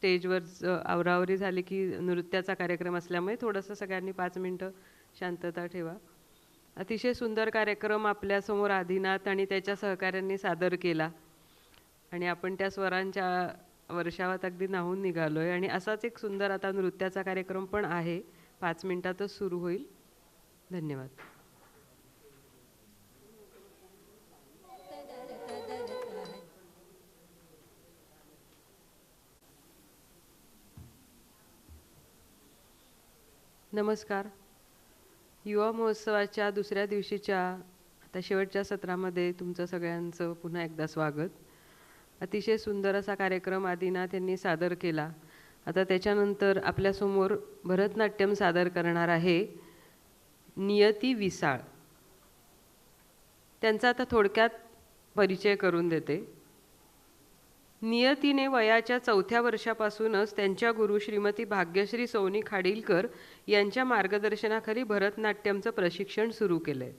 स्टेजवर आवरावरी झाली की नृत्याचा कार्यक्रम असल्यामुळे थोडंसं सगळ्यांनी 5 मिनटं शांतता ठेवा. अतिशय सुंदर कार्यक्रम आपल्यासमोर आदिनाथ आणि त्याच्या सहकाऱ्यांनी सादर केला आणि आपण त्या स्वरांच्या वर्षावात अगदी न्हाऊन निघालोय आणि असाच एक सुंदर आता नृत्याचा कार्यक्रम पण आहे. 5 मिनिटातच सुरू होईल. धन्यवाद. नमस्कार. युवा महोत्सवाच्या दुसऱ्या दिवशीच्या आता शेवटच्या सत्रामध्ये तुमचं सगळ्यांचं पुन्हा एकदा स्वागत. अतिशय सुंदर असा कार्यक्रम आदिनाथ यांनी सादर केला. आता त्याच्यानंतर आपल्यासमोर भरतनाट्यम सादर करणार आहे नियती विसाळ. त्यांचा आता थोडक्यात परिचय करून देते. नियतीने वयाच्या 4थ्या वर्षापासूनच त्यांच्या गुरु श्रीमती भाग्यश्री सौनी खाडीलकर यांच्या मार्गदर्शनाखाली भरतनाट्यमचं प्रशिक्षण सुरू केलं आहे.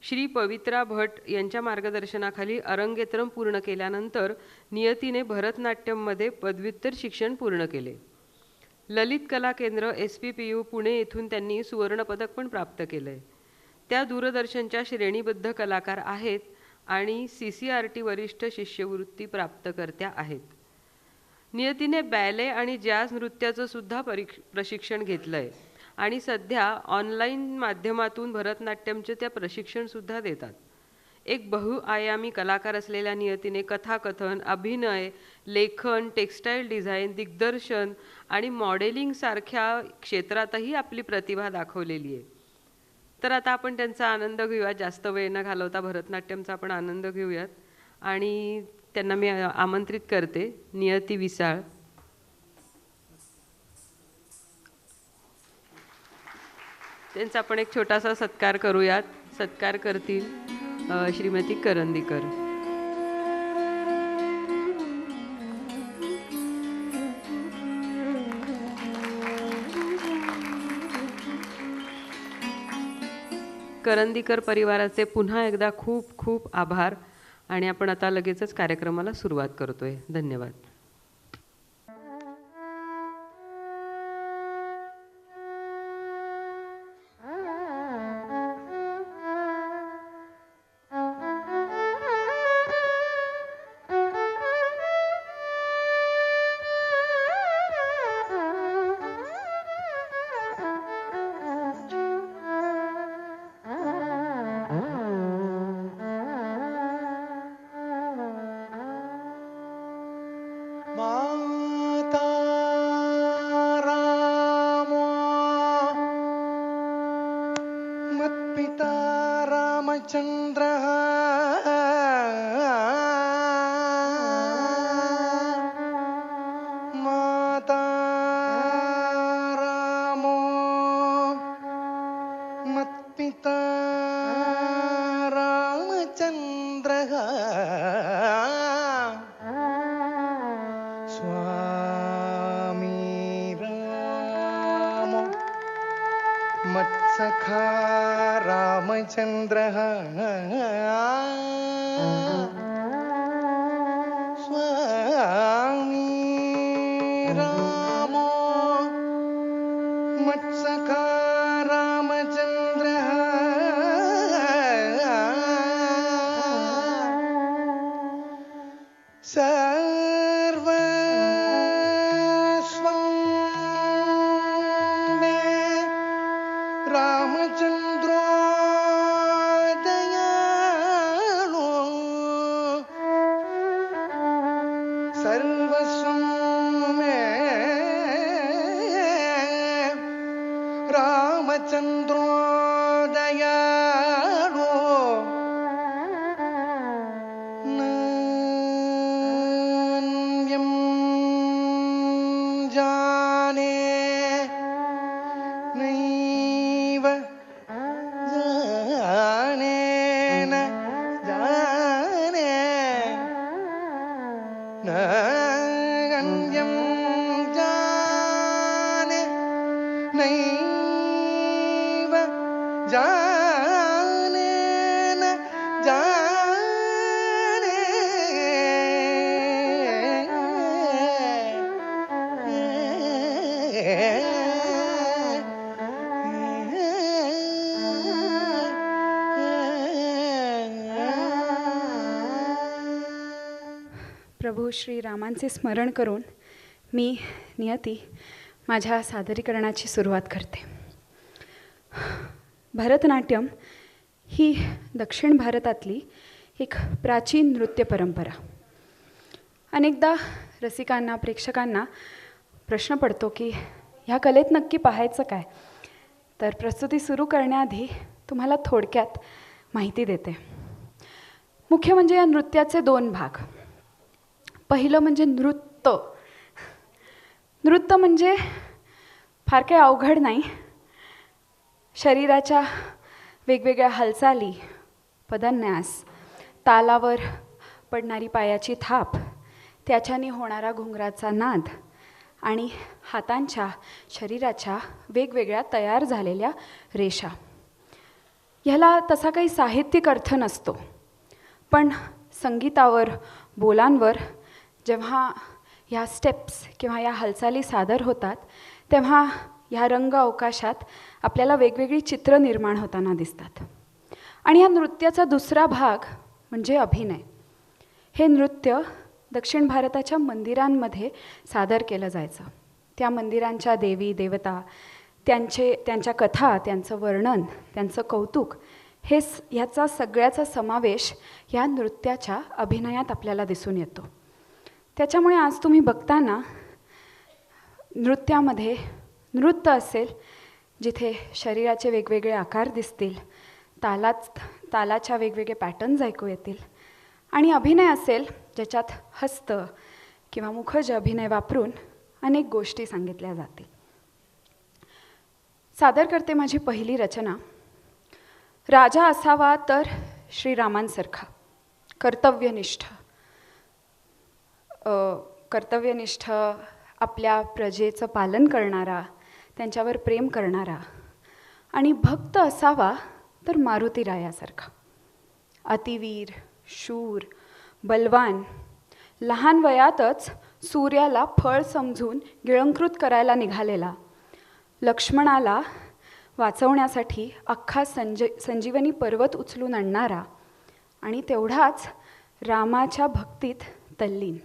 श्री पवित्रा भट यांच्या मार्गदर्शनाखाली अरंगेत्रम पूर्ण केल्यानंतर नियतीने भरतनाट्यममध्ये पदव्युत्तर शिक्षण पूर्ण केले. ललित कला केंद्र SPPU पुणे येथून त्यांनी सुवर्णपदक पण प्राप्त केलं आहे. त्या दूरदर्शनच्या श्रेणीबद्ध कलाकार आहेत आणि CCRT वरिष्ठ शिष्यवृत्ती प्राप्तकर्त्या आहेत. नियतीने बॅले आणि जॅझ नृत्याचं सुद्धा प्रशिक्षण घेतलं आहे आणि सध्या ऑनलाईन माध्यमातून भरतनाट्यमचे त्या प्रशिक्षणसुद्धा देतात. एक बहुआयामी कलाकार असलेल्या नियतीने कथाकथन, अभिनय, लेखन, टेक्स्टाईल डिझाईन, दिग्दर्शन आणि मॉडेलिंगसारख्या क्षेत्रातही आपली प्रतिभा दाखवलेली आहे. तर आता आपण त्यांचा आनंद घेऊयात. जास्त वेळ न घालवता भरतनाट्यमचा आपण आनंद घेऊयात आणि त्यांना मी आमंत्रित करते. नियती विसाळ. त्यांचा आपण एक छोटासा सत्कार करूयात. सत्कार करतील श्रीमती करंदीकर. करंदीकर परिवाराचे पुन्हा एकदा खूप खूप आभार आणि आपण आता लगेचच कार्यक्रमाला सुरुवात करतोय. धन्यवाद. प्रभू श्री रामांचे स्मरण करून मी नियती माझ्या सादरीकरणाची सुरुवात करते. भरतनाट्यम ही दक्षिण भारतातली एक प्राचीन नृत्य परंपरा. अनेकदा रसिकांना, प्रेक्षकांना प्रश्न पडतो की ह्या कलेत नक्की पाहायचं काय. तर प्रस्तुती सुरू करण्याआधी तुम्हाला थोडक्यात माहिती देते. मुख्य म्हणजे या नृत्याचे 2 भाग. पहिलं म्हणजे नृत्य. नृत्य म्हणजे फार काही अवघड नाही. शरीराच्या वेगवेगळ्या हालचाली, पदन्यास, तालावर पडणारी पायाची थाप, त्याच्याने होणारा घुंगराचा नाद आणि हातांच्या, शरीराच्या वेगवेगळ्या तयार झालेल्या रेषा. ह्याला तसा काही साहित्यिक अर्थ नसतो, पण संगीतावर, बोलांवर जेव्हा ह्या स्टेप्स किंवा या हालचाली सादर होतात तेव्हा ह्या रंग अवकाशात आपल्याला वेगवेगळी चित्र निर्माण होताना दिसतात. आणि या नृत्याचा दुसरा भाग म्हणजे अभिनय. हे नृत्य दक्षिण भारताच्या मंदिरांमध्ये सादर केलं जायचं. त्या मंदिरांच्या देवी देवता, त्यांच्या कथा, त्यांचं वर्णन, त्यांचं कौतुक, ह्याचा सगळ्याचा समावेश ह्या नृत्याच्या अभिनयात आपल्याला दिसून येतो. त्याच्यामुळे आज तुम्ही बघताना नृत्यामध्ये नृत्य असेल जिथे शरीराचे वेगवेगळे आकार दिसतील, तालाच्या वेगवेगळे पॅटर्न्स ऐकू येतील, आणि अभिनय असेल ज्याच्यात हस्त किंवा मुखज अभिनय वापरून अनेक गोष्टी सांगितल्या जातील. सादर करते माझी पहिली रचना. राजा असावा तर श्रीरामांसारखा, कर्तव्यनिष्ठ, आपल्या प्रजेचं पालन करणारा, त्यांच्यावर प्रेम करणारा. आणि भक्त असावा तर मारुतीरायासारखा, अतिवीर, शूर, बलवान, लहान वयातच सूर्याला फळ समजून गिळंकृत करायला निघालेला, लक्ष्मणाला वाचवण्यासाठी अख्खा संजीवनी पर्वत उचलून आणणारा, आणि तेवढाच रामाच्या भक्तीत तल्लीन.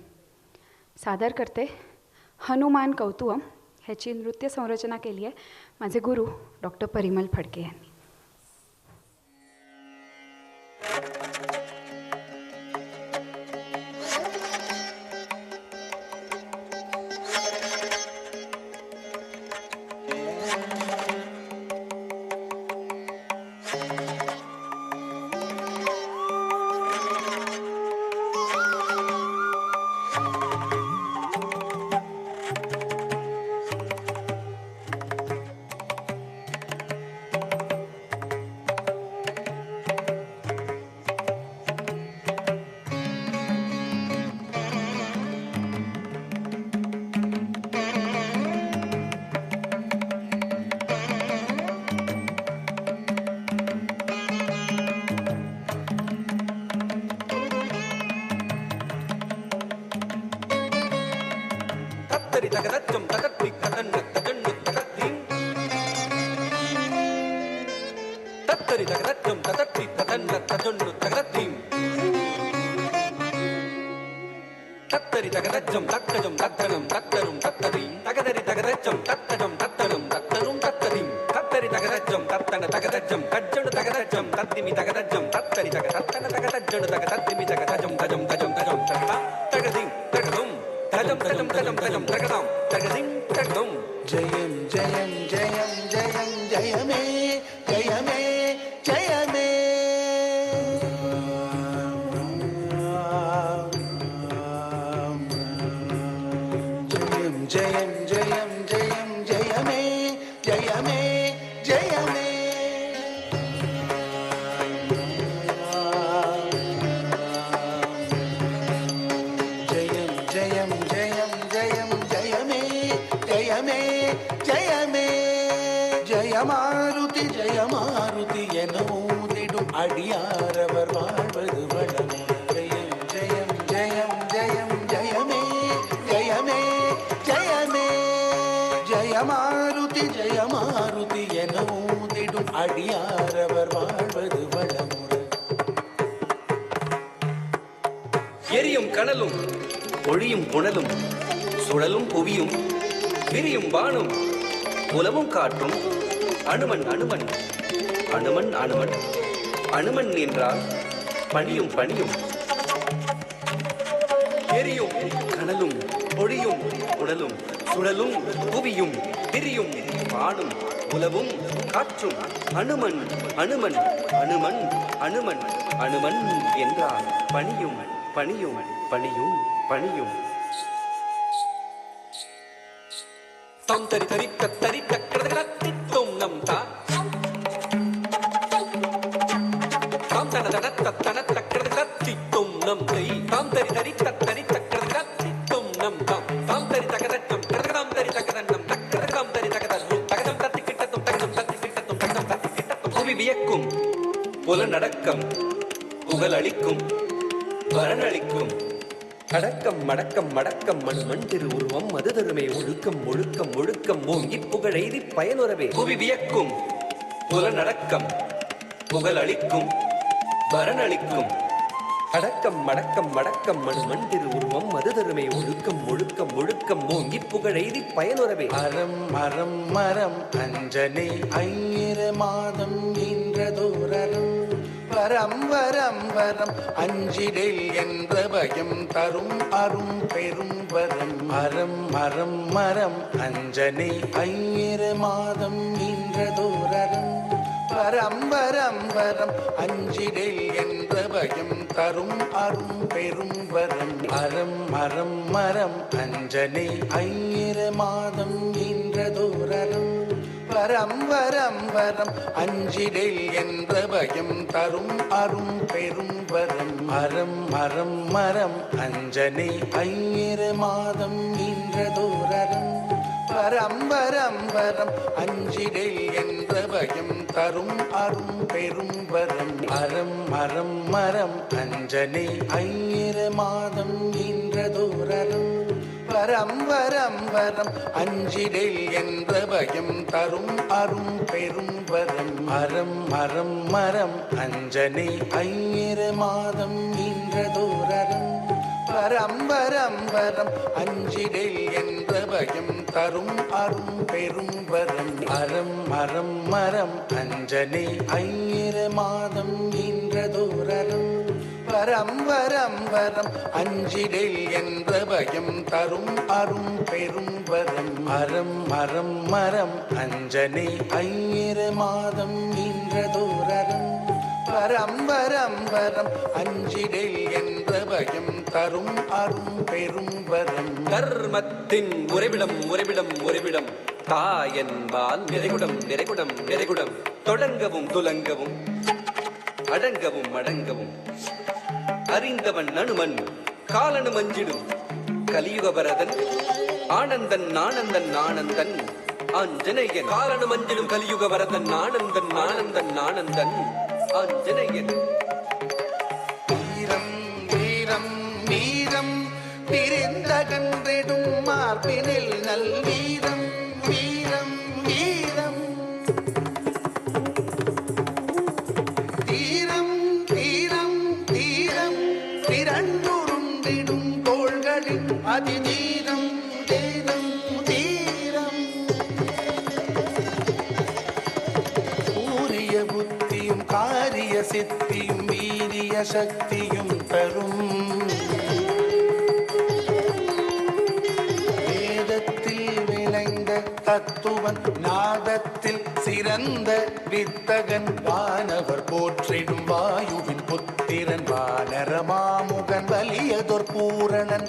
सादर करते हनुमान कौतुकम. ह्याची नृत्य संरचना केली आहे माझे गुरु डॉक्टर परिमल फडके यांनी. எரியும் கனலும் ஒழியும் புனலும் சுழலும் புவியும் விரியும் வானும் புலமும் காற்றும் அனுமன் அனுமன் அனுமன் அனுமன் அனுமன் என்றால் பணியும் பணியும் எரியும் கனலும் ஒழியும் புனலும் சுழலும் புவியும் விரியும் வானும் உலவும் காற்றும் அனுமன் அனுமன் அனுமன் அனுமன் அனுமன் என்றால் பணியும் பணியும் பணியும் பணியும் தம் தரி தரிக்க தரிக்க கிடத்திட்டும் நம் தான் தாம் தனதனத்த தனத்த கிடத்திட்டும் நம் தை தாம் தரி தரிக்க தரிக்க கிடத்திட்டும் நம் தாம் தாம் தரி தகதட்டம் கிடதாம் தரி தகதன்னம் தக்கதம் தரி தகதன்னும் தகதம் தத்தி கிட்டத்தும் தகதம் தத்தி கிட்டத்தும் தகதம் தத்தி கிட்டத்தும் புவி வியக்கும் புலனடக்கம் புகழளிக்கும் பலனளிக்கும் அடக்கம் மடக்கம் மடக்கம் மண்மண் திரு உருவம் மது தருமை ஒழுக்கம் ஒழுக்கம் ஒழுக்கம் ஓங்கி புகழெய்தி பயனுறவே புவி வியக்கும் புலனடக்கம் புகழளிக்கும் பலனளிக்கும் அடக்கம் மடக்கம் மடக்கம் மண்மண் திரு உருவம் மது தருமை ஒழுக்கம் ஒழுக்கம் ஒழுக்கம் ஓங்கி புகழெய்தி பயனுறவே மரம் மரம் மரம் அஞ்சனை ஐயிர மாதம் ஈன்றதோரரம் வரம் வரம் வரம் அஞ்சிடேல் என்ற பயம் தரும் அரும் பெரும் வரம் மரம் மரம் மரம் அஞ்சனை ஐயிர மாதம் ஈன்றதோரரம் வரம் வரம் வரம் அஞ்சிடேல் என்ற பயம் தரும் அரும் பெரும் வரம் மரம் மரம் மரம் அஞ்சனை ஐயிர மாதம் ஈன்றதோரரம் வரம் வரம் வரம் அஞ்சிடேல் என்ற பயம் தரும் அரும் பெரும் வரம் மரம் மரம் மரம் அஞ்சனை ஐயிர மாதம் ஈன்றதோரரம் வரம் வரம் வரம் அஞ்சிடேல் என்ற பயம் தரும் அரும் பெரும் வரம் மரம் மரம் மரம் அஞ்சனை ஐயிர மாதம் ஈன்றதோரரம் வரம் வரம் வரம் அஞ்சிடேல் என்ற பயம் தரும் அரும் பெரும் வரம் மரம் மரம் மரம் அஞ்சனை ஐயிர மாதம் ஈன்றதோரரம் வரம் வரம் வரம் அஞ்சிடேல் என்ற பயம் தரும் அரும் பெரும் வரம் மரம் மரம் மரம் அஞ்சனை ஐயிர மாதம் ஈன்றதோரரம் வரம் வரம் வரம் அஞ்சிடேல் என்ற பயம் தரும் அரும் பெரும் வரம் மரம் மரம் மரம் அஞ்சனை ஐயிர மாதம் ஈன்றதோரரம் வரம் வரம் வரம் அஞ்சிடேல் என்ற பயம் தரும் அரும் பெரும் வரம் கர்மத்தின் உறைவிடம் உறைவிடம் உறைவிடம் தாயன்பால் நிறைகுடம் நிறைகுடம் நிறைகுடம் தொடங்கவும் துலங்கவும் அடங்கவும் அடங்கவும் அறிந்தவன் அனுமன் காலனு மஞ்சிடும் கலியுக வரதன் ஆனந்தன் ஆனந்தன் ஆனந்தன் ஆஞ்சநேயன் காலனு மஞ்சிடும் கலியுக வரதன் ஆனந்தன் ஆனந்தன் ஆனந்தன் ஆஞ்சநேயன் வீரம் வீரம் வீரம் பிரிந்த கன்றிடும் மார்பினில் நல் வீரம் வீரம் வீரம் தீரம் தீரம் தீரம் திரண்டுருண்டிடும் கோள்களின் அதிதீரம் தீரம் தீரம் கூறிய புத்தியும் காரிய சித்தியும் வீரிய சக்தியும் தரும் வேதத்தில் விளைந்த தத்துவன் நாதத்தில் சிறந்த வித்தகன் வானவர் போற்றிடும் வாயுவின் புத்திரன் வானரமாமுகன் வலியதொர் பூரணன்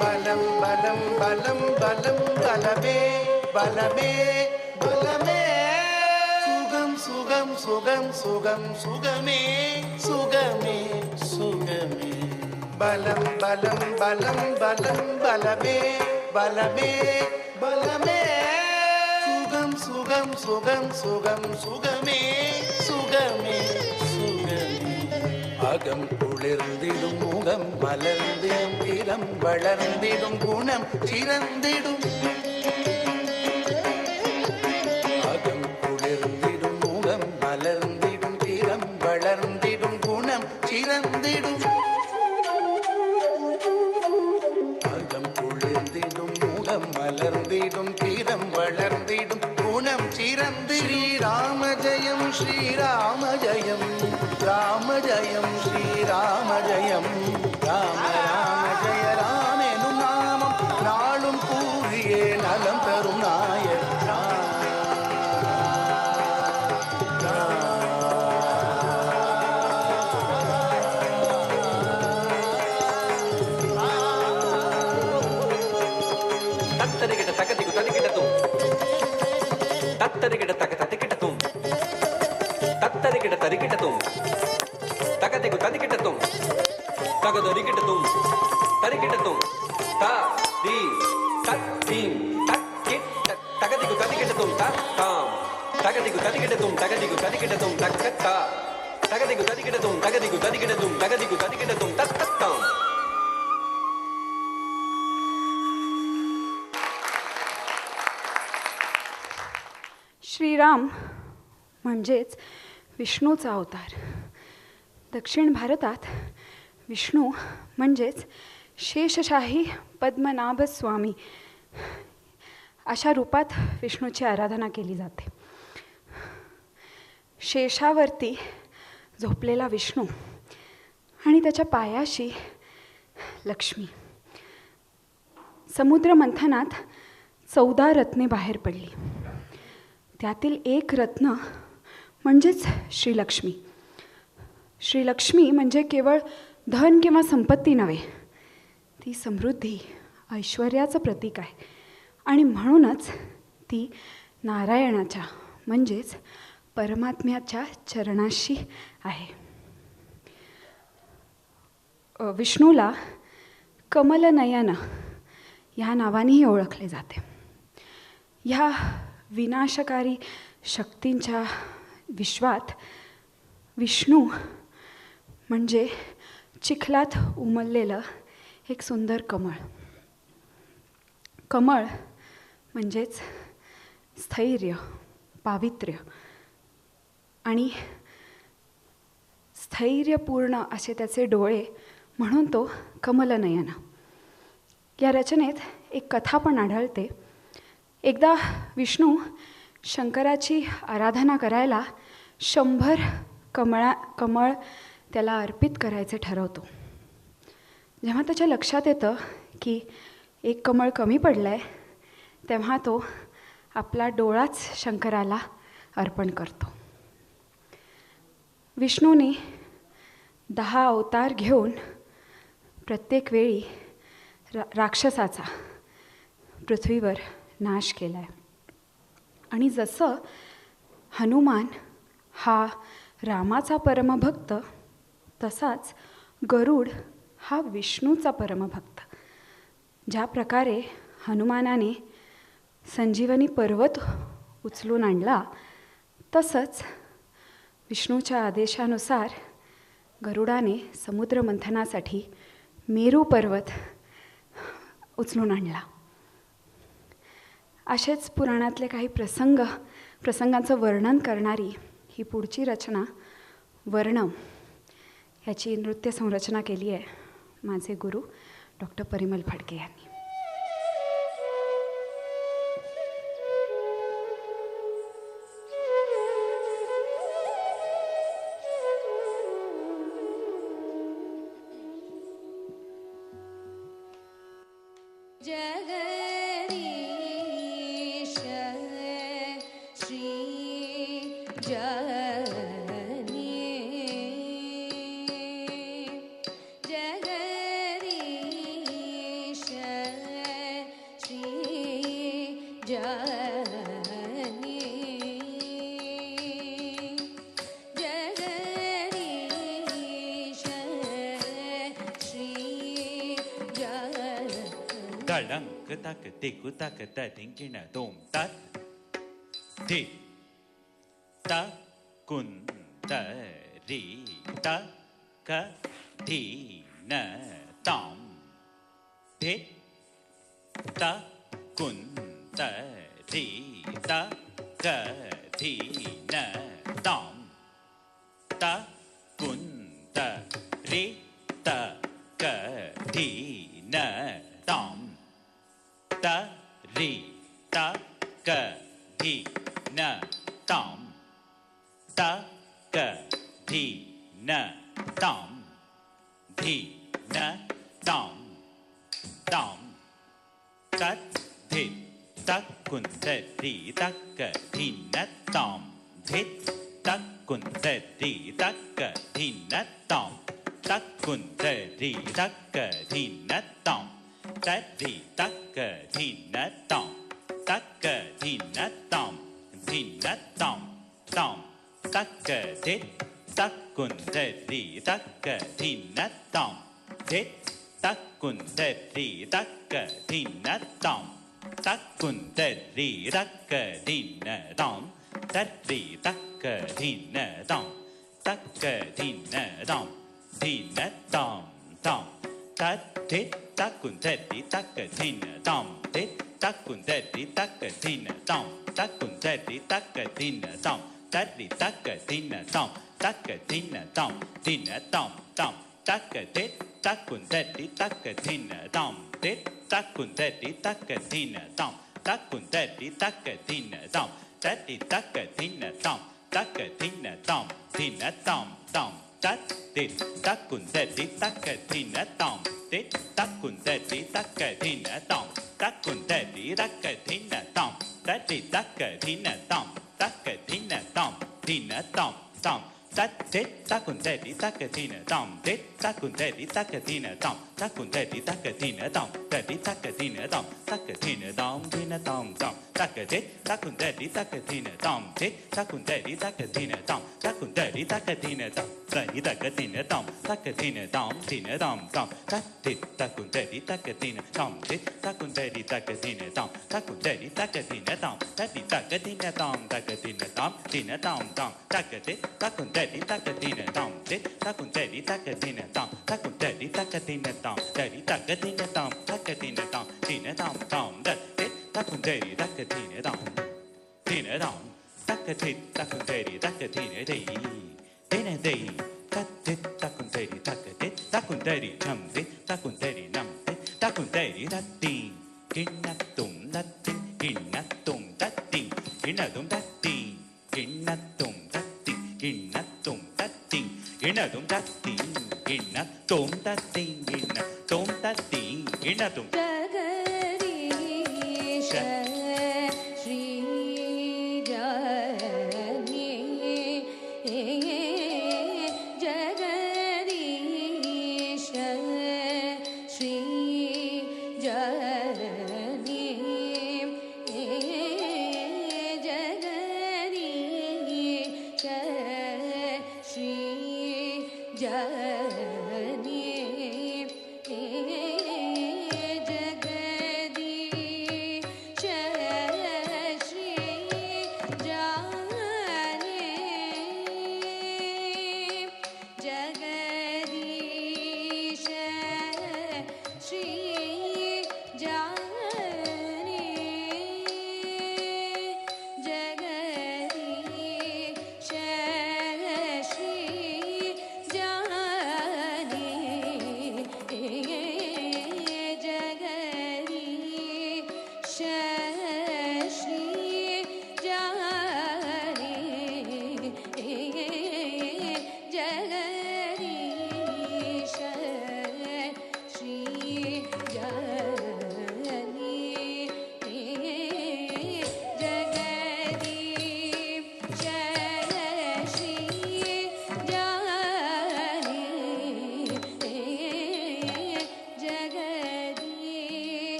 பலம் பலம் பலம் பலம் பலமே பலமே பலமே சுகம் சுகம் സുഖം സുഖം സുഖമേ സുഖമേ സുഖമേ ബലം ബലം ബലം ബലം ബലമേ ബലമേ ബലമേ സുഖം സുഖം സുഖം സുഖം സുഖമേ സുഖമേ സുഖമേ അകം കുളിർന്നിടും മുഖം മലർന്നിടും ഇളം വളർന്നിടും ഗുണം ചിരന്നിടും അകം കുളിർന്നിടും മുഖം മലർന്നിടും ഇളം വളർന്നിടും ഗുണം ചിരന്നിടും അകം കുളിർന്നിടും മുഖം മലർന്നിടും തീരം വളർന്നിടും ഗുണം ചിരന്തി ശ്രീരാമ ജയം ശ്രീരാമ ജയം രാമ ജയം ശ്രീരാമ ജയം രാമ രാമ ജയ രാമേനു നാമം നാളും കൂറിയേ നലം തരും നായക തത്തരികിട തകതികു തതികിടതും തത്തരികിട തക തതികിടതും തത്തരികിട തരികിടതും തകതികു തതികിടതും തകതരികിടതും തരികിടതും ത ദി തത്തിം തക്കിട തകതികു തതികിടതും തത്താം തകതികു തതികിടതും തകതികു തതികിടതും തക്കത്ത തകതികു തതികിടതും തകതികു തതികിടതും തകതികു തതികിടതും തത്തത്താം. श्रीराम म्हणजेच विष्णूचा अवतार. दक्षिण भारतात विष्णू म्हणजेच शेषशाही पद्मनाभ स्वामी अशा रूपात विष्णूची आराधना केली जाते. शेषावरती झोपलेला विष्णू आणि त्याच्या पायाशी लक्ष्मी. समुद्र मंथनात 14 रत्ने बाहेर पडली. त्यातील एक रत्न म्हणजेच श्रीलक्ष्मी. श्रीलक्ष्मी म्हणजे केवळ धन किंवा संपत्ती नव्हे, ती समृद्धी ऐश्वर्याचं प्रतीक आहे आणि म्हणूनच ती नारायणाच्या म्हणजेच परमात्म्याच्या चरणाशी आहे. विष्णूला कमलनयन ह्या नावानेही ओळखले जाते. ह्या विनाशकारी शक्तींच्या विश्वात विष्णू म्हणजे चिखलात उमललेलं एक सुंदर कमळ. कमळ म्हणजेच स्थैर्य, पावित्र्य आणि स्थैर्यपूर्ण असे त्याचे डोळे म्हणून तो कमलनयन. या रचनेत एक कथा पण आढळते. एकदा विष्णू शंकराची आराधना करायला 100 कमळ त्याला अर्पित करायचे ठरवतो. जेव्हा त्याच्या लक्षात येतं की एक कमळ कमी पडलं आहे, तेव्हा तो आपला डोळाच शंकराला अर्पण करतो. विष्णूने 10 अवतार घेऊन प्रत्येक वेळी राक्षसाचा पृथ्वीवर नाश केला आहे. आणि जसं हनुमान हा रामाचा परमभक्त, तसाच गरुड हा विष्णूचा परमभक्त. ज्या प्रकारे हनुमानाने संजीवनी पर्वत उचलून आणला, तसंच विष्णूच्या आदेशानुसार गरुडाने समुद्रमंथनासाठी मेरू पर्वत उचलून आणला. असेच पुराणातले काही प्रसंगांचं वर्णन करणारी ही पुढची रचना वर्णम ह्याची नृत्य संरचना केली आहे माझे गुरु डॉक्टर परिमल फडके यांनी. जगदीश श्री जगनी जगदीश श्री जगनी तळंक तक तिकु तक तिंकिण तोम तत् ति त कुन त रि त क धी न ताम ति त कुन त रि त क धी न ताम त कुन त रि त क धी न ताम त रि त क धी न ताम त क धी न ताम धी न ताम ताम तत् धित तक कुंतरी तक धी न ताम धित तक कुंतरी तक धी न ताम तक कुंतरी तक धी न ताम तरी तक धी न ताम तक धी न ताम धी न ताम ताम तक धित तक कुंतरी तक धी न ताम धित तक कुंतरी तक धी न ताम तक कुंतरी तक धी न ताम तरी तक धी न ताम तक धी न ताम धी न ताम ताम तत् तक कुंतरी तक धी न ताम तक कुंतरी तक धी न ताम तक कुंतरी तक धी न ताम तरी तक धी न ताम तक धी न ताम धी न ताम ताम तक तक कुंतरी तक धी न ताम तक कुंतरी तक धी न ताम तक कुंतरी तक धी न ताम तरी तक धी न ताम तक धी न ताम धी न ताम ताम तत् तक कुंतरी तक धी न ताम तक कुंतरी तक धी न ताम तक कुंतरी तक धी न ताम तरी तक धी न ताम तक धी न ताम धी न ताम ताम तत् तक कुंतरी तक धी न ताम तक कुंतरी तक धी न ताम तक कुंतरी तक धी न ताम तरी तक धी न ताम तक धी न ताम धी न ताम ताम तक कुंतरी तक धी न ताम तक कुंतरी तक धी न ताम तक कुंतरी तक धी न ताम तरी तक धी न ताम तक धी न ताम धी न ताम ताम तक कुंतरी तक धी न ताम तक कुंतरी तक धी न ताम तक कुंतरी तक धी न ताम तरी तक धी न ताम तक धी न ताम धी न ताम ताम तक कुंतरी तक धी न ताम तक कुंतरी तक धी न ताम तक कुंतरी तक धी न ताम तरी तक धी न ताम तक धी न ताम धी न ताम ताम तक कुंतरी तक धी न ताम धी न ताम तक कुंतरी तक धी न धी धी न धी तक कुंतरी तक कुंतरी नम तक कुंतरी नम तक कुंतरी तत्ती किन्न तुम तत्ती किन्न तुम तत्ती किन्न तुम तत्ती किन्न तुम तत्ती किन्न तुम तत्ती किन्न तुम तत्ती किन्न तुम तत्ती किन्न तुम तत्ती किन्न तुम जगदीश श्री जगदीश श्री जगदीश श्री जगदीश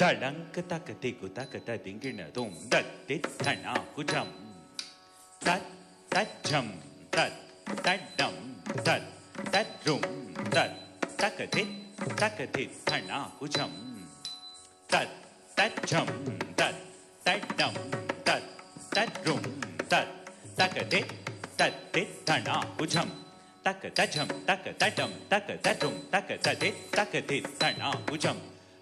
दळंक तक तिकु तक तदिंगिण तुम दत्तित धना कुजम तत् तज्जम तत् तड्डम तत् तद्रुम तत् तकधित तकधित धना कुजम तत् तज्जम तत् तड्डम तत् तद्रुम तत् तकधित तद्धित धना कुजम तक तजम तक तडम तक तदुम तक तदित तकधित धना कुजम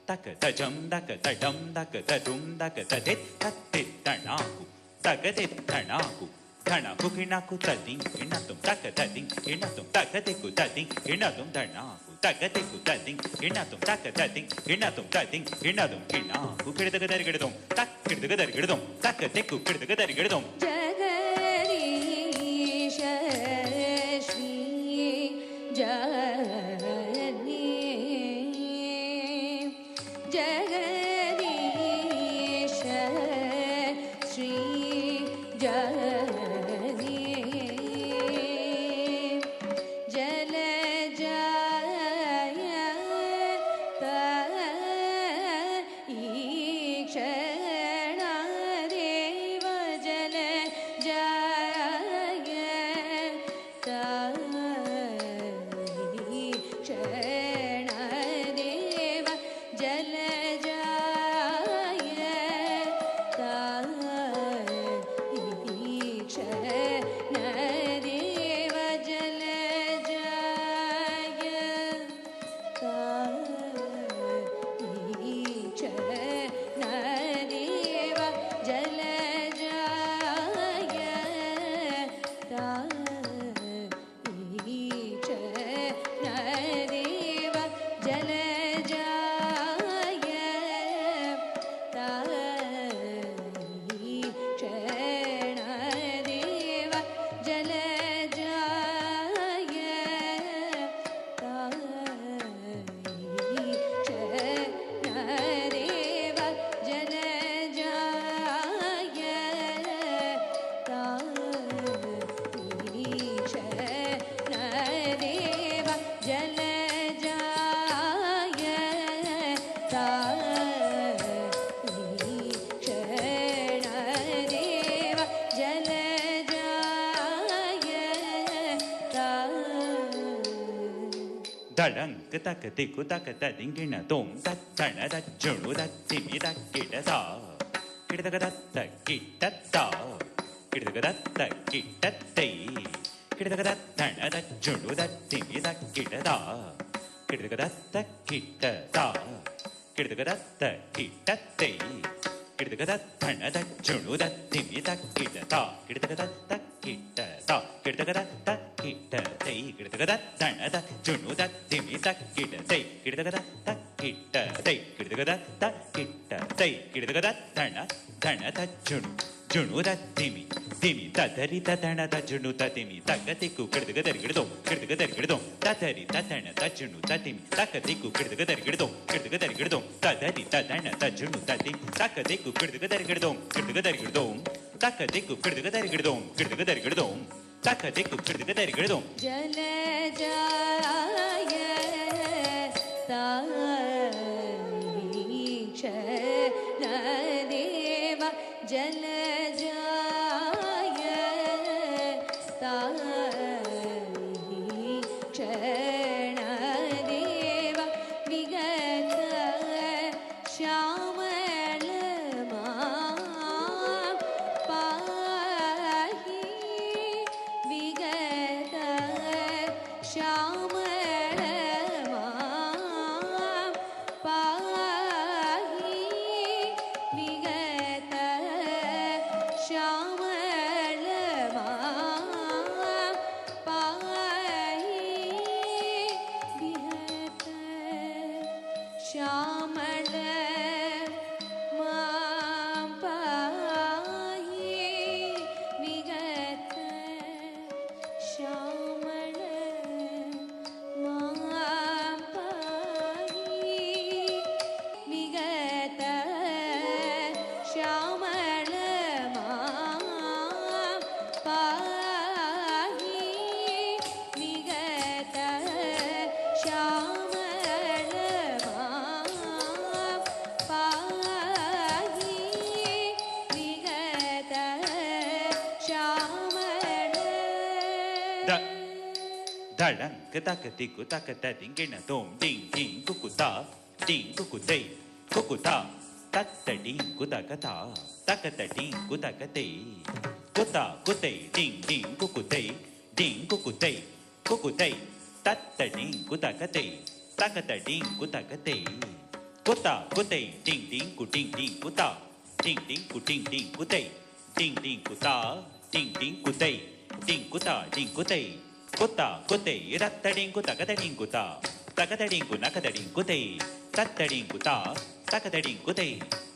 तक तजम तक तडम तक तदुम तक तदित तद्धित धना कु तगधित धना कु धना कु किणाकु तदिं किणातुम तक तदिं किणातुम तगधिकु तदिं किणातुम धना कु तगधिकु तदिं किणातुम तक तदिं किणातुम तदिं किणातुम किणाकु किडदगदरिगिडदुम तक किडदगदरिगिडदुम तगधिकु किडदगदरिगिडदुम जगदीश श्री जननी जगदीश श्री जननी जल जाय ईक्षण देव जल जाय क्षण देव जल जाय क्षण देव जल जाय क्षण देव जल जाय नरेव जल जाय क्षण देव जल जाय क्षण देव जल जाय देव जल जाय क्षण देव जल जाय दळंक तक तिकु तक तदिंगिण तुम तत्तण तज्जुणु तत्तिमि तक्किडता किडदगदत्त किट्टत्ता किडदगदत्त किट्टत्तै किडदगदत्तण तज्जुणु तत्तिमि तक्किडता किडदगदत्त किट्टता किडदगदत्त किट्टत्तै किडदगदत्तण तज्जुणु तत्तिमि तक्किडता किडदगदत्त किट्टता किडदगदत्त किट्टतै किडदगदत्तण तज्जुणु तत्तिमि तक्किडतै किडदगदत्त किट्टतै किडदगदत्त किट्टतै किडदगदत्तण धण तज्जुणु जुणु तत्तिमि तिमि तदरि तदण तजुणु ततिमि तगतिकु किडदगदरिगिडदो किडदगदरिगिडदो तदरि तदण तजुणु ततिमि तगतिकु किडदगदरिगिडदो किडदगदरिगिडदो तदरि तदण तजुणु ततिमि तगतिकु किडदगदरिगिडदो किडदगदरिगिडदो तगतिकु किडदगदरिगिडदो किडदगदरिगिडदो तगतिकु किडदगदरिगिडदो जल जाय क्षण देव जल जाय क्षण देव विगत श्यामल पाहि विगत Shyamal Talang tak tiku tak ding dom ding ding kukuta ding kukutei kukuta tat ding kutakata takata ding kutakate kuta kutei ding ding kukutei kukutei tat ding kutakate takata ding kutakate kuta kutei ding ding kuta ding ding kutei ding kuta ding kutei ding kuta ding kutei kuta kutei rattading kuta katading kuta takatading kunakading kutei tattading kuta takatading kutei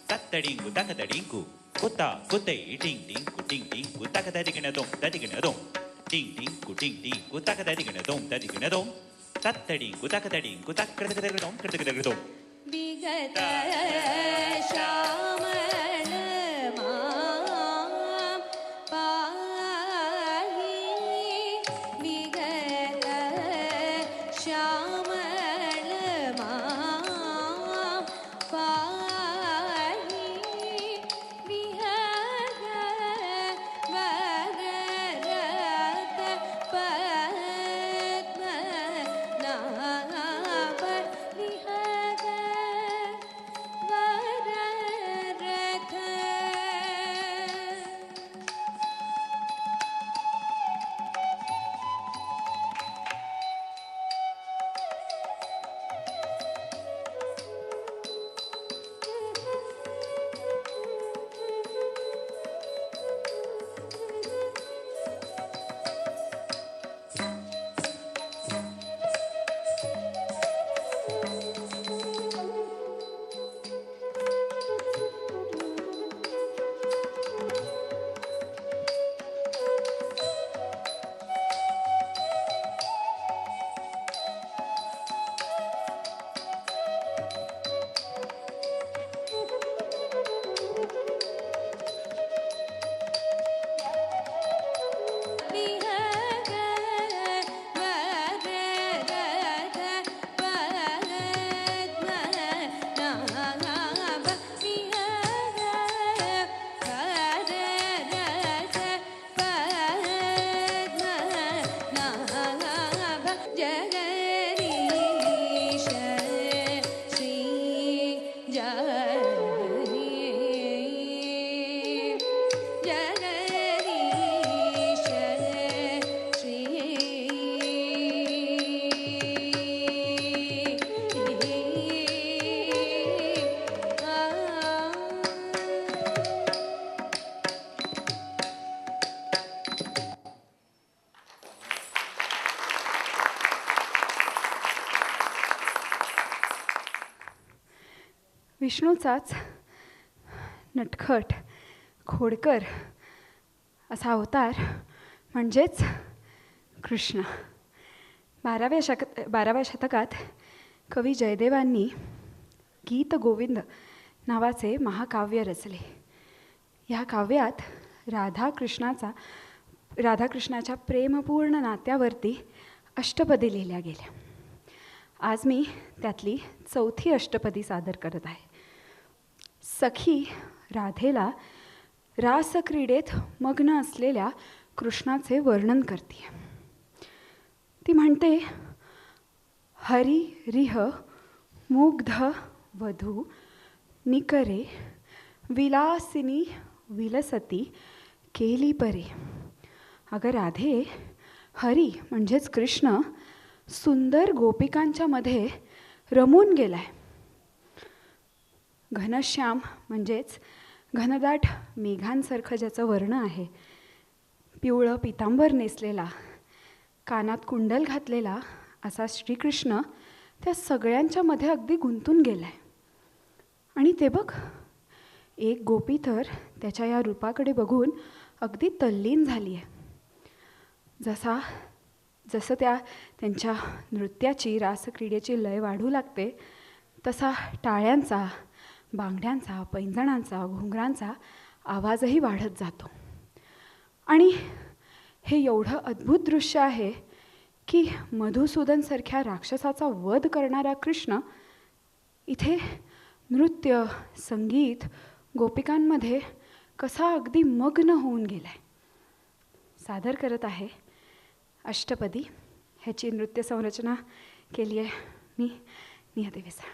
tattading kutakading kuta kutei ding kutakading na dong ding kutakading na dong tattading kutakading kutakading dong विगत श्यामल मां पाहि विगत श्यामल मां पाहि विहग वररत पद्म नाभ विहग वररथ विहग वररथ पद्म नाभ विहग वररथ पद्म नाभ जगदीश श्री जगदीश विष्णूचाच नटखट खोडकर असा अवतार म्हणजेच कृष्ण. 12व्या शतकात कवी जयदेवांनी गीत गोविंद नावाचे महाकाव्य रचले. या काव्यात राधाकृष्णाच्या प्रेमपूर्ण नात्यावरती अष्टपदी लिहिल्या गेल्या. आज मी त्यातली 4थी अष्टपदी सादर करत आहे. सखी राधेला रासक्रीडेत मग्न असलेल्या कृष्णाचे वर्णन करते. ती म्हणते, हरी रिह मुग्ध वधू निकरे विलासिनी विलसती केली परे. अगं राधे, हरी म्हणजेच कृष्ण सुंदर गोपिकांच्या मध्ये रमून गेलाय. घनश्याम म्हणजेच घनदाट मेघांसारखं ज्याचं वर्ण आहे, पिवळं पितांबर नेसलेला, कानात कुंडल घातलेला असा श्रीकृष्ण त्या सगळ्यांच्या मध्ये अगदी गुंतून गेलाय. आणि ते बघ, एक गोपी तर त्याच्या या रूपाकडे बघून अगदी तल्लीन झाली आहे. जसं त्यांच्या नृत्याची रासक्रीडेची लय वाढू लागते, तसा टाळ्यांचा, बांगड्यांचा, पैंजणांचा, घुंगरांचा आवाजही वाढत जातो. आणि हे एवढं अद्भुत दृश्य आहे की मधुसूदनसारख्या राक्षसाचा वध करणारा कृष्ण इथे नृत्य, संगीत, गोपिकांमध्ये कसा अगदी मग्न होऊन गेलाय. सादर करत आहे अष्टपदी ह्याची नृत्य संरचना केली आहे मी निया देवेसा.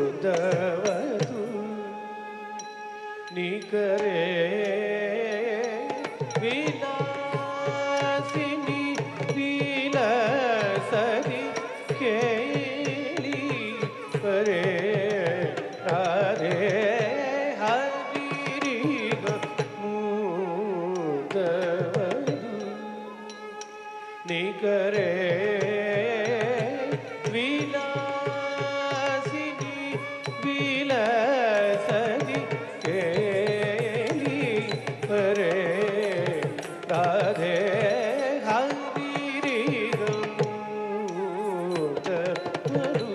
ಹರಿರಿಗಮುದವದು ನಿಕರೆ ವಿಲಾಸಿನಿ ವಿಲಸದಿ ಕೇಳಿ ಪರೆ ರಾಧೆ ಹರಿರಿಗಮುದವದು ನಿಕರೆ ವಿಲಾಸಿನಿ ವಿಲಸದಿ ಕೇಳಿ ಪರೆ ರಾಧೆ ಹರಿರಿಗಮುದವದು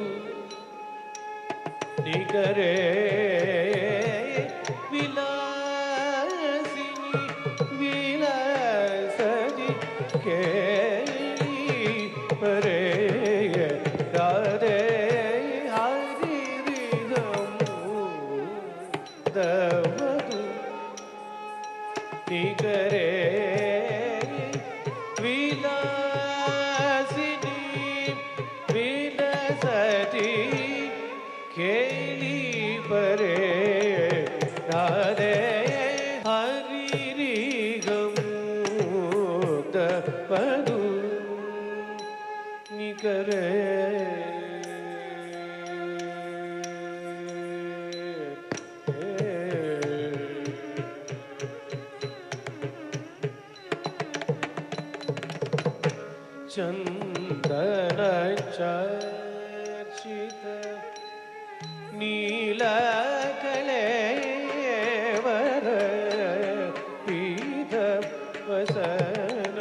ನಿಕರೆ ವಿಲಾಸಿನಿ ವಿಲಸದಿ ಕೇಳಿ ಪರೆ ರಾಧೆ ಹರಿರಿಗಮುದವದು ನಿಕರೆ ವಿಲಾಸಿನಿ ವಿಲಸದಿ ಕೇಳಿ ಪರೆ ರಾಧೆ ಹರಿರಿಗಮುದವದು ನಿಕರೆ ಚಂದನ ಚರ್ಚಿತ ನೀಲ ಕಳೆವರ ಪೀಠ ವಸನ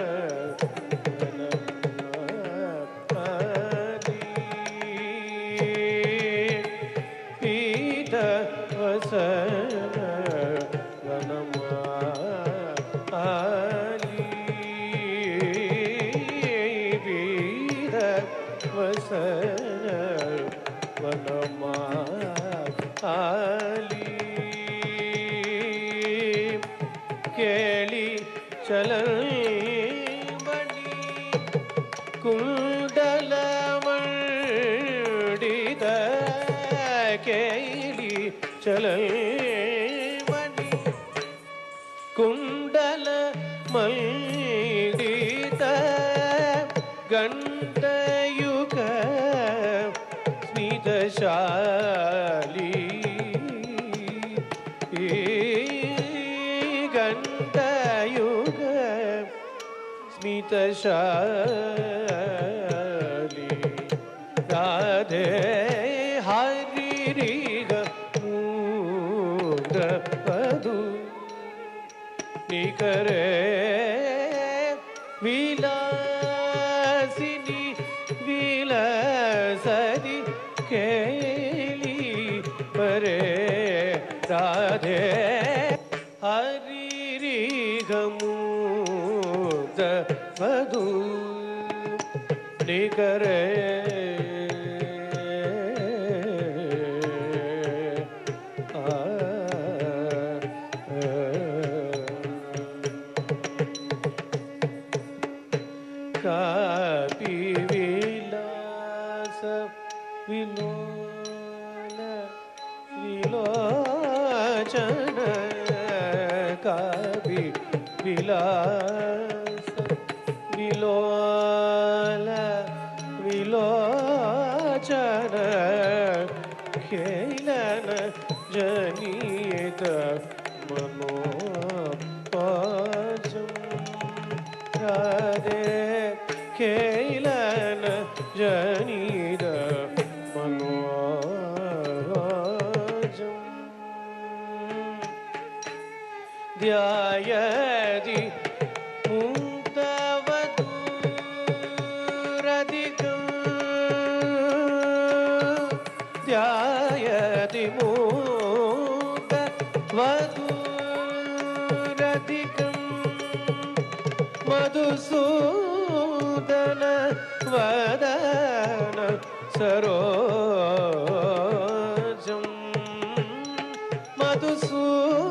ಪೀಠ ವಸನ ವಸನ ವನಮಾಲಿ ಕೇಳಿ ಚಲಲ್ ಮಣಿ ಕುಂಡಲ ಮಂಡಿತ ಕೇಳಿ ಚಲಲ್ ಮಣಿ ಕುಂಡಲ ಮಂಡಿತ ಗಂಟಯುಗ ಸ್ಮಿತಶಾಲಿ ಗಂಟಯುಗ ಸ್ಮಿತಶಾಲಿ ರಾಧೆ ಹರಿರಿಗಮುದವದು ನಿಕರೆ ವಿಲಾಸಿನಿ ವಿಲಸದಿ ಕೇಳಿ ಪರೆ ರಾಧೆ ಹರಿರಿಗಮುದವದು ನಿಕರೆ ಕಾಪಿ ವಿಲಾಸ ವಿಲೋಲ ವಿಲೋಚನ ಕಾಪಿ ವಿಲಾಸ ವಿಲೋ विलोचन खेलन जनित मनोपाजम राधे खेलन जनित मनोपाजम ध्यायति मुक्तवधूरधिकम् ध्यायति मुक्तवधूरधिकम् मधुसूदन वदन सरोजम् मधुसूदन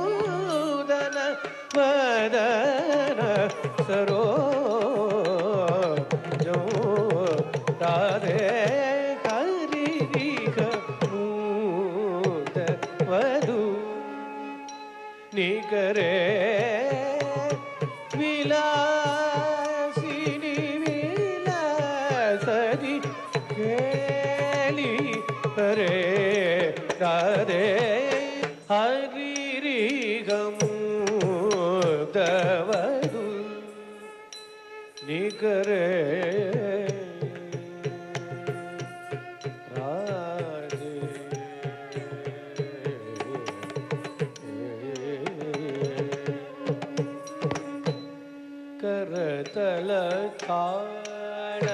वदन सरोजम् राधे हरिरिह मूत वधू निकरे विलासिनी विलासरी केली रे राधे हरिरिह मूत वधू निकरे करतल ताळ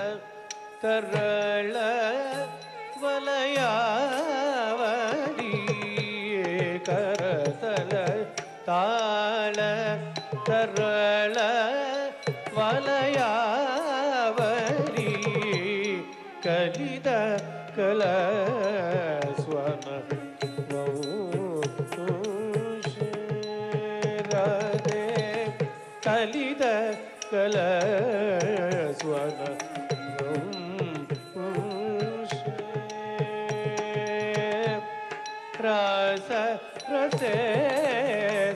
तरळ वलयावरी करतल ताळ तरळ वलयावरी कलित कल स्वन राधे कलित कल स्वन रस रसे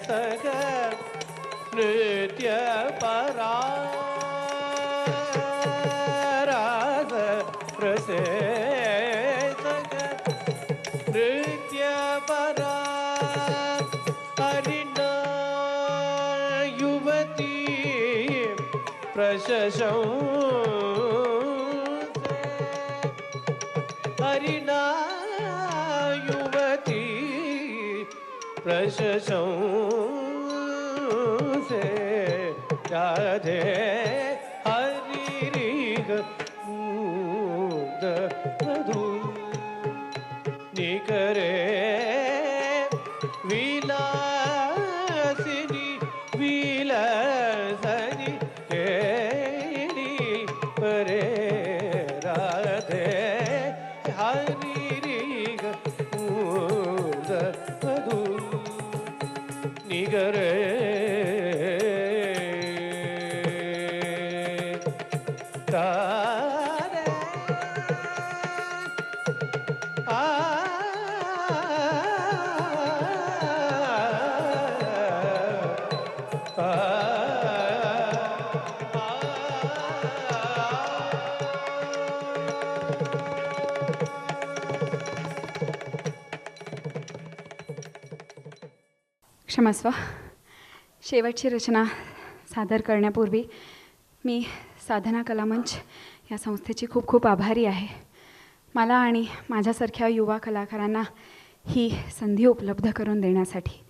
सग नृत्य परा रस रसे सग नृत्य परा हरिणा युवती प्रशंसे हरिणा युवती प्रशंसे राधे हरिरिग मूद वधू निकरे विलासिनी विलासनी केली परे राधे हरिरिग मूद वधू निकरे तारे आ क्षमस्व. शेवटची रचना सादर करण्यापूर्वी मी साधना कलामंच या संस्थेची खूप खूप आभारी आहे. मला आणि माझ्यासारख्या युवा कलाकारांना ही संधी उपलब्ध करून देण्यासाठी.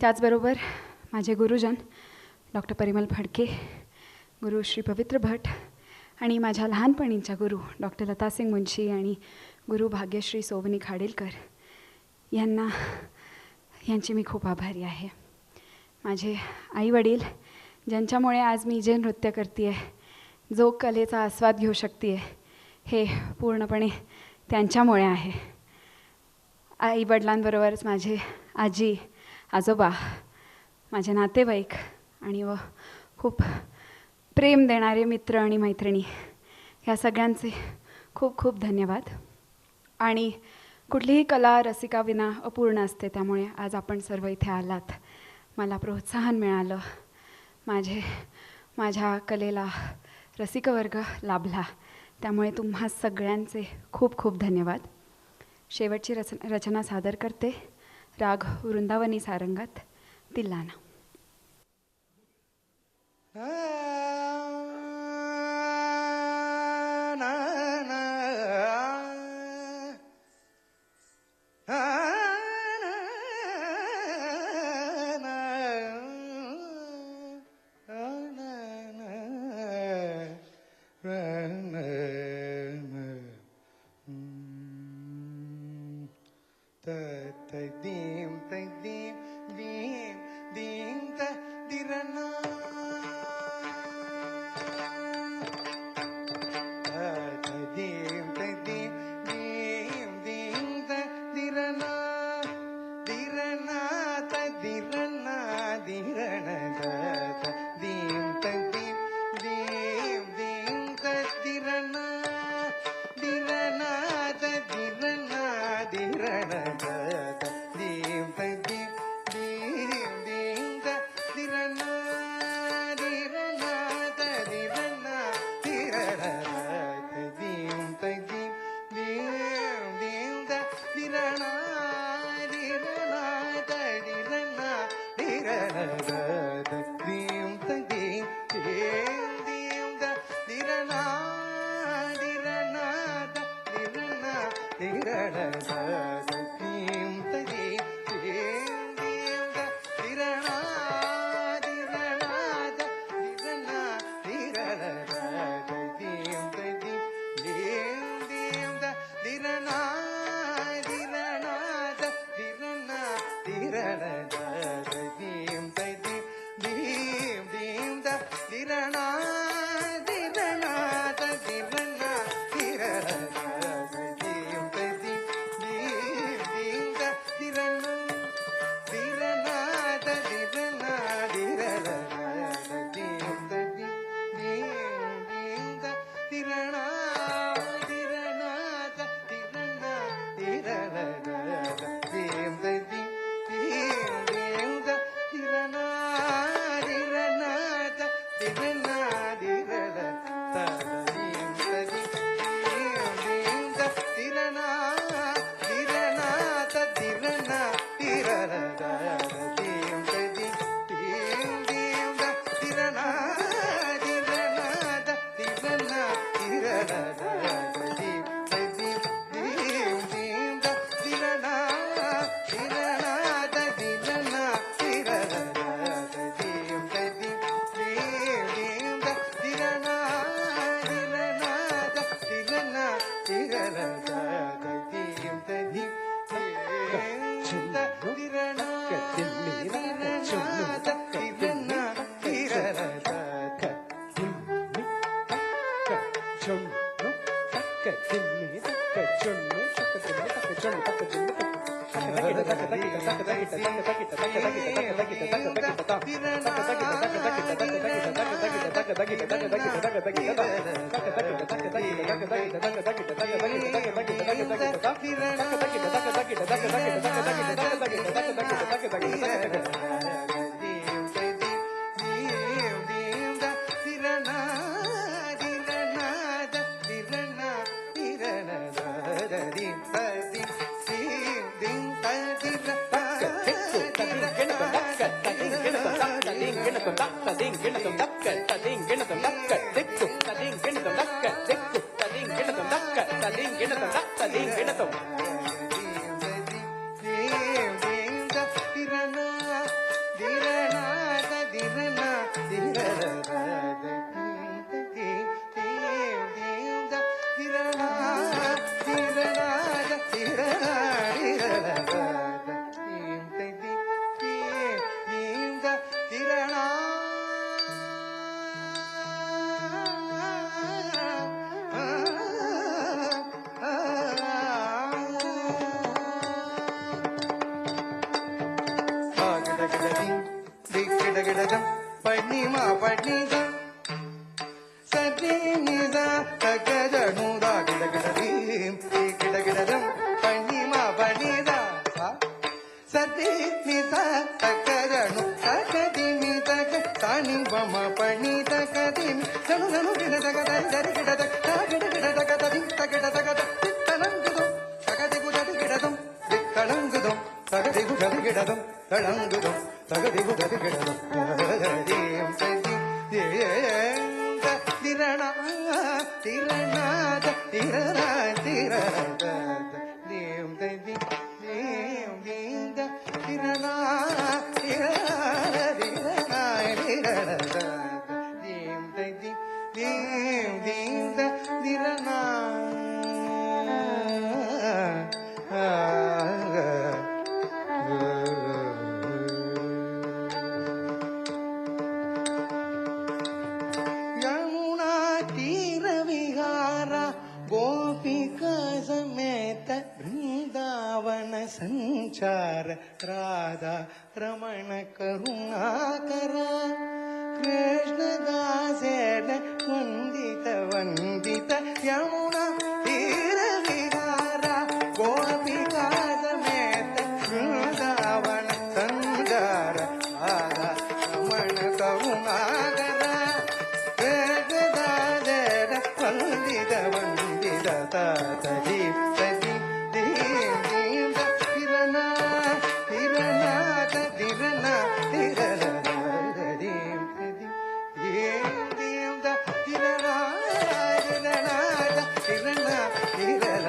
त्याचबरोबर माझे गुरुजन डॉक्टर परिमल फडके, गुरु श्री पवित्र भट आणि माझ्या लहानपणीच्या गुरु डॉक्टर लतासिंग मुंशी आणि गुरु भाग्यश्री सोवनी खाडीलकर यांची मी खूप आभारी आहे. माझे आईवडील ज्यांच्यामुळे आज मी जे नृत्य करते आहे, जो कलेचा आस्वाद घेऊ शकते आहे, हे पूर्णपणे त्यांच्यामुळे आहे. आईवडिलांबरोबरच माझे आजी आजोबा, माझे नातेवाईक आणि व खूप प्रेम देणारे मित्र आणि मैत्रिणी, ह्या सगळ्यांचे खूप खूप धन्यवाद. आणि कुठलीही कला रसिकाविना अपूर्ण असते, त्यामुळे आज आपण सर्व इथे आलात, मला प्रोत्साहन मिळालं, माझ्या कलेला रसिकवर्ग लाभला, त्यामुळे तुम्हा सगळ्यांचे खूप खूप धन्यवाद. शेवटची रचना सादर करते राग Vrindavani सारंगात tillana. Pani, Bama, Pani, Takadi, Sanu, Gida, Gida, Gida, Gida, Gida, Gida, ಜಲಗಿಡದಂ ತಳಂಗುದಂ ತಗದಿಗು ದರಿಗಿಡದಂ ದೀಂ ತದಿ ತಿರಣ ತಿರಣದ ತಿರಣ ತಿರದ ದೀಂ ತದಿ ದೀಂ ದೀಂದ ತಿರಣ ತಿರಣ ತಿರಣದ ದೀಂ ತದಿ ದೀಂ ದೀಂದ ತಿರಣ Yamuna ತೀರ ವಿಹಾರ ಗೋಪಿಕಾ ಸಮೇತ ಬೃಂದಾವನ ಸಂಚಾರ ರಾಧಾ ರಮಣ ಕರುಣಾಕರ ಕೃಷ್ಣ ದಾಸೇನ ವಂದಿತ ವಂದಿತ ಯಮುನಾ ತೀರ ವಿಹಾರ ಗೋಪಿಕಾ ಸಮೇತ ಬೃಂದಾವನ ಸಂಚಾರ ರಾಧಾ ರಮಣ ಕರುಣಾಕರ ವಂದಿತ ವಂದಿತ ತದಿ ತದಿ ದೀಂ ದೀಂ ತಿರನ ತಿರನ ತಿರನ ತಿರನ ದೀಂ ತದಿ ದೀಂ ದೀಂ ತಿರನ ತಿರನ ತಿರನ ತಿರನ